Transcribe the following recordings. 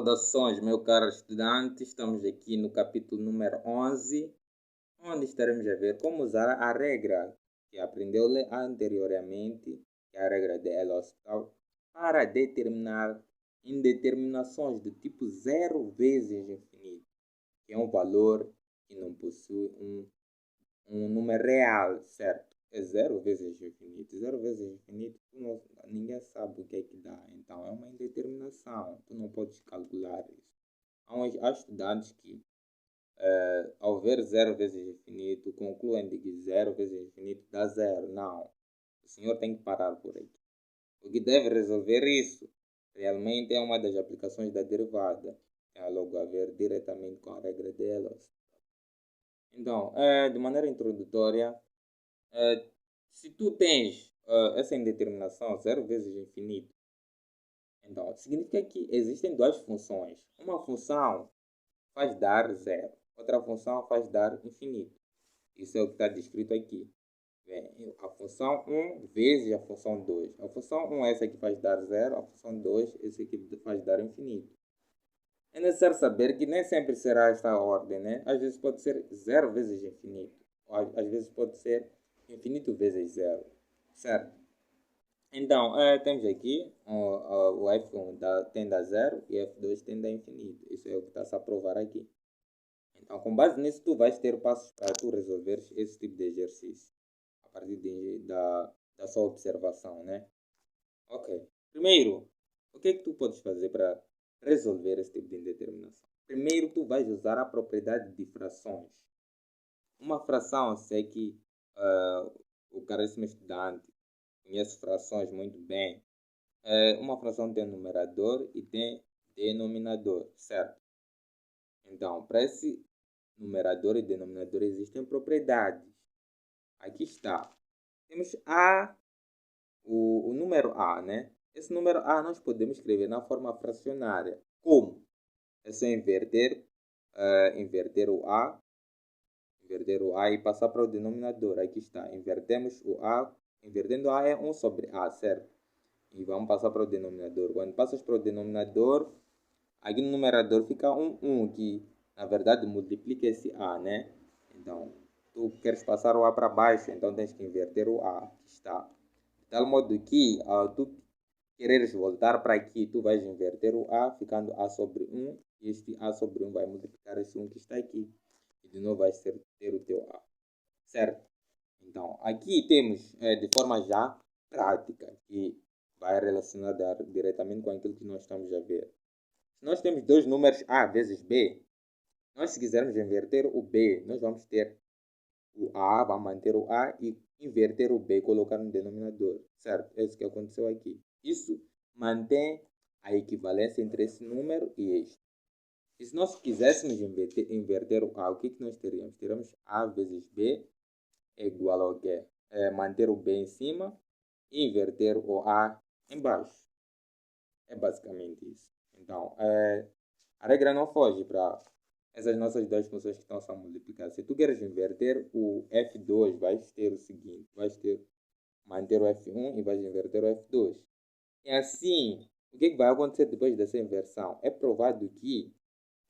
Saudações, meu caro estudante. Estamos aqui no capítulo número 11, onde estaremos a ver como usar a regra que aprendeu anteriormente, que é a regra de L'Hospital, para determinar indeterminações do tipo zero vezes infinito, que é um valor que não possui um número real, certo? É zero vezes infinito. Zero vezes infinito, ninguém sabe o que é que dá. Então, é uma indeterminação. Tu não podes calcular isso. Há estudantes que, ao ver zero vezes infinito, concluem de que zero vezes infinito dá zero. Não. O senhor tem que parar por aqui. O que deve resolver isso realmente é uma das aplicações da derivada. Tem logo a ver diretamente com a regra de Elos. Então, de maneira introdutória, se tu tens essa indeterminação, zero vezes infinito, então significa que existem duas funções. Uma função faz dar zero, outra função faz dar infinito. Isso é o que está descrito aqui. Bem, a função 1 vezes a função 2. A função 1 é essa que faz dar zero, a função 2 é essa que faz dar infinito. É necessário saber que nem sempre será esta ordem, né? Às vezes pode ser zero vezes infinito, às vezes pode ser infinito vezes zero, certo? Então, temos aqui o F1 tende a zero e F2 tende a infinito. Isso é o que está-se a provar aqui. Então, com base nisso, tu vais ter passos para tu resolveres esse tipo de exercício, a partir da sua observação, né? Ok. Primeiro, o que é que tu podes fazer para resolver esse tipo de indeterminação? Primeiro, tu vais usar a propriedade de frações. Uma fração, sei que o caríssimo estudante conhece frações muito bem. Uma fração tem numerador e tem denominador, certo? Então, para esse numerador e denominador existem propriedades. Aqui está. Temos o número A, né? Esse número A nós podemos escrever na forma fracionária. Como? É só inverter o A e passar para o denominador. Aqui está. Invertemos o A. Invertendo A é 1 sobre A, certo? E vamos passar para o denominador. Quando passas para o denominador, aqui no numerador fica 1, que na verdade multiplica esse A, né? Então, tu queres passar o A para baixo, então tens que inverter o A, que está. De tal modo que, ao tu quereres voltar para aqui, tu vais inverter o A, ficando A sobre 1, e este A sobre 1 vai multiplicar esse 1 que está aqui. E de novo vais ter o teu A, certo? Então, aqui temos, de forma já prática, que vai relacionar diretamente com aquilo que nós estamos a ver. Se nós temos dois números A vezes B, nós se quisermos inverter o B, nós vamos ter o A, vamos manter o A e inverter o B, colocar no denominador, certo? É isso que aconteceu aqui. Isso mantém a equivalência entre esse número e este. E se nós quiséssemos inverter o A, o que nós teríamos? Teríamos A vezes B é igual ao quê? Manter o B em cima e inverter o A embaixo. É basicamente isso. Então, a regra não foge para essas nossas duas funções que estão a multiplicar. Se tu queres inverter o F2, vais ter o seguinte. Manter o F1 e vais inverter o F2. E assim, o que vai acontecer depois dessa inversão? É provado que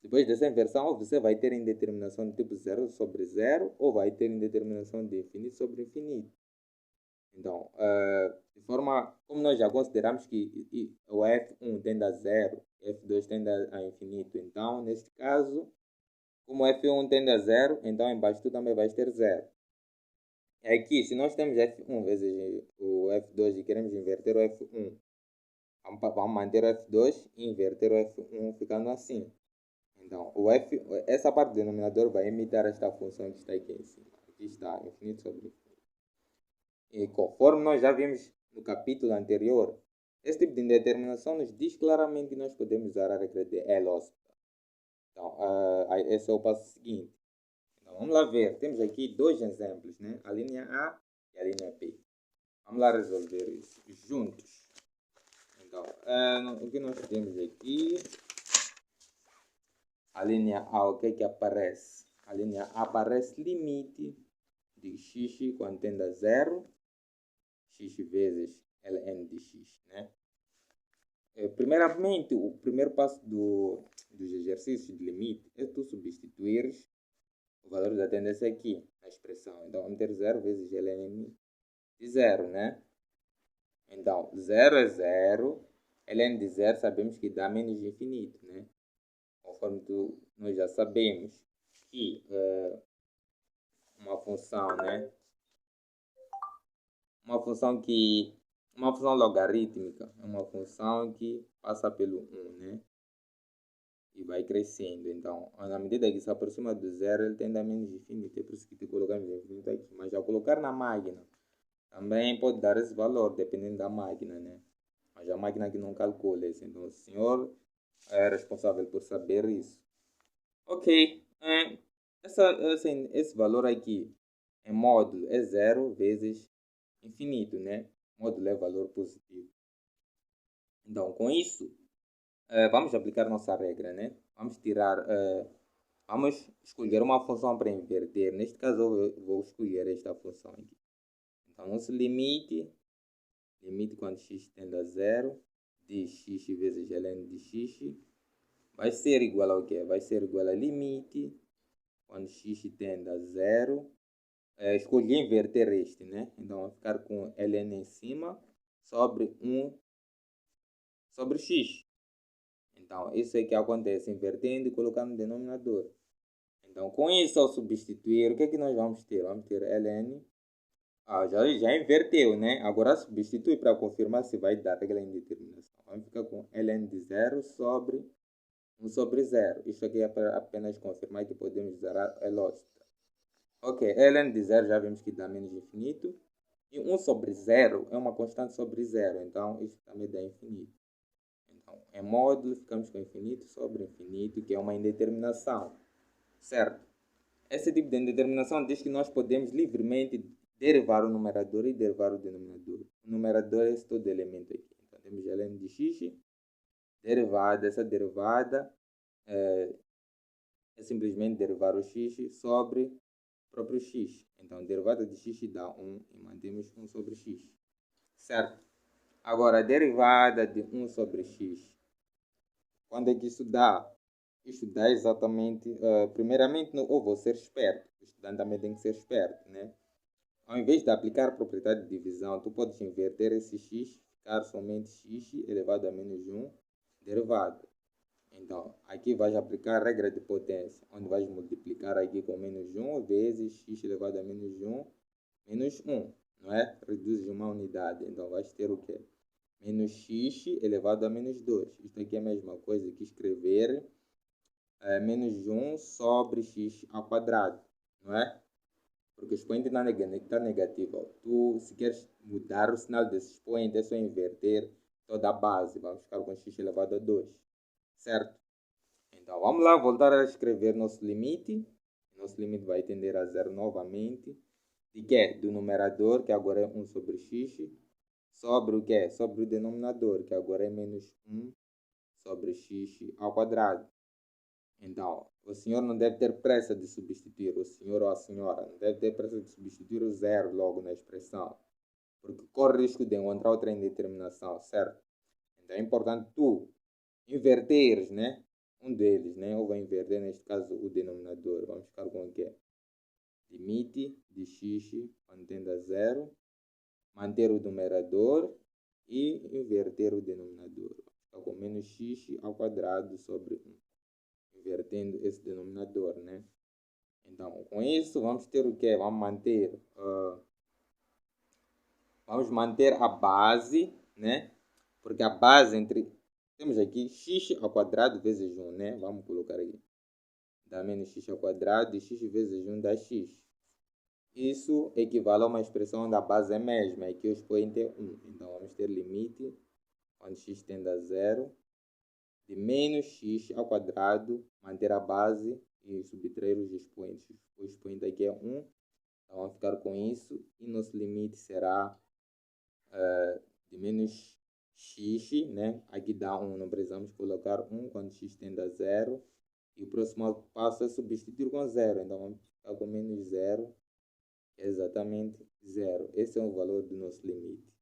depois dessa inversão, ou você vai ter indeterminação de tipo 0 sobre 0, ou vai ter indeterminação de infinito sobre infinito. Então, de forma como nós já consideramos que o F1 tende a 0, F2 tende a infinito, então, neste caso, como F1 tende a 0, então embaixo tu também vais ter 0. Aqui, se nós temos F1 vezes o F2 e queremos inverter o F1, vamos manter o F2 e inverter o F1 ficando assim. Então, essa parte do denominador vai imitar esta função que está aqui em cima. Aqui está, infinito sobre infinito. E conforme nós já vimos no capítulo anterior, esse tipo de indeterminação nos diz claramente que nós podemos usar a regra de L'Hospital. Então, esse é o passo seguinte. Então, vamos lá ver. Temos aqui dois exemplos, né? A linha A e a linha B. Vamos lá resolver isso juntos. Então, o que nós temos aqui? A linha A, o que é que aparece? A linha A aparece limite de x quando tende a 0, x vezes ln de x, né? Primeiramente, o primeiro passo dos exercícios de limite é tu substituires o valor da tendência aqui na expressão. Então, vamos ter 0 vezes ln de 0, né? Então, 0 é 0. ln de 0 sabemos que dá menos de infinito, né? Conforme nós já sabemos que uma função, né? Uma função logarítmica é uma função que passa pelo 1, né? E vai crescendo. Então, na medida que se aproxima do zero, ele tende a menos infinito. É por isso que colocamos infinito aqui. Mas ao colocar na máquina, também pode dar esse valor, dependendo da máquina, né? Mas a máquina que não calcula isso. Então, o senhor é responsável por saber isso. Ok. Esse valor aqui, em módulo, é 0 vezes infinito, né? Módulo é valor positivo. Então, com isso, vamos aplicar nossa regra, né? Vamos escolher uma função para inverter. Neste caso, eu vou escolher esta função aqui. Então, nosso limite quando x tende a 0, de x vezes ln de x, vai ser igual ao quê? Vai ser igual a limite quando x tende a 0. Escolhi inverter este, né? Então, vai ficar com ln em cima sobre 1 sobre x. Então, isso é que acontece, invertendo e colocando no denominador. Então, com isso, ao substituir, o que é que nós vamos ter? Vamos ter ln. Já inverteu, né? Agora substitui para confirmar se vai dar aquela indeterminação. Vamos ficar com ln de 0 sobre 1 sobre 0. Isso aqui é para apenas confirmar que podemos usar a lógica. Ok, ln de 0 já vimos que dá menos infinito. E 1 sobre 0 é uma constante sobre 0. Então, isso também dá infinito. Então, em módulo, ficamos com infinito sobre infinito, que é uma indeterminação. Certo? Esse tipo de indeterminação diz que nós podemos livremente derivar o numerador e derivar o denominador. O numerador é esse todo elemento aqui. Então, temos ln de x, derivada. Essa derivada é simplesmente derivar o x sobre o próprio x. Então, a derivada de x dá 1 e mantemos 1 sobre x. Certo? Agora, a derivada de 1 sobre x. Quando é que isso dá? Isso dá exatamente... primeiramente, eu vou ser esperto. O estudante também tem que ser esperto, né? Ao invés de aplicar a propriedade de divisão, tu podes inverter esse x, ficar somente x elevado a menos 1 derivado. Então, aqui vais aplicar a regra de potência, onde vais multiplicar aqui com menos 1 vezes x elevado a menos 1, menos 1, não é? Reduzes uma unidade, então vais ter o quê? Menos x elevado a menos 2. Isto aqui é a mesma coisa que escrever menos 1 sobre x ao quadrado, não é? Porque o expoente está negativo. Tu, se queres mudar o sinal desse expoente, é só inverter toda a base. Vamos ficar com x elevado a 2. Certo? Então, vamos lá voltar a escrever nosso limite. Nosso limite vai tender a 0 novamente. De quê? Do numerador, que agora é 1 sobre x. Sobre o quê? Sobre o denominador, que agora é menos 1 sobre x ao quadrado. Então, o senhor não deve ter pressa de substituir, o senhor ou a senhora não deve ter pressa de substituir o zero logo na expressão, porque corre risco de encontrar outra indeterminação, certo? Então é importante tu inverteres, né? Um deles, né? Eu vou inverter, neste caso, o denominador. Vamos ficar com o quê? Limite de x quando tende a 0, manter o numerador e inverter o denominador. Vamos ficar com menos x ao quadrado sobre 1. Invertendo esse denominador, né? Então, com isso, vamos ter o quê? Vamos manter a base, né? Porque a base entre... Temos aqui x ao quadrado vezes 1, né? Vamos colocar aqui. Dá menos x ao quadrado e x vezes 1 dá x. Isso equivale a uma expressão onde a base é a mesma. Aqui o expoente é 1. Então, vamos ter limite, quando x tende a 0, de menos x ao quadrado, manter a base e subtrair os expoentes. O expoente aqui é 1, então vamos ficar com isso. E nosso limite será de menos x, né? Aqui dá 1, não precisamos colocar 1 quando x tende a 0. E o próximo passo é substituir com 0. Então vamos ficar com menos 0, que é exatamente 0. Esse é o valor do nosso limite.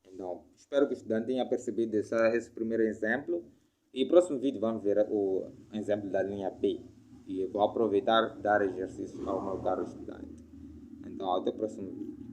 Então, Então, espero que o estudante tenha percebido esse primeiro exemplo. E no próximo vídeo vamos ver o exemplo da linha B. E eu vou aproveitar e dar exercícios ao meu caro estudante. Então, até o próximo vídeo.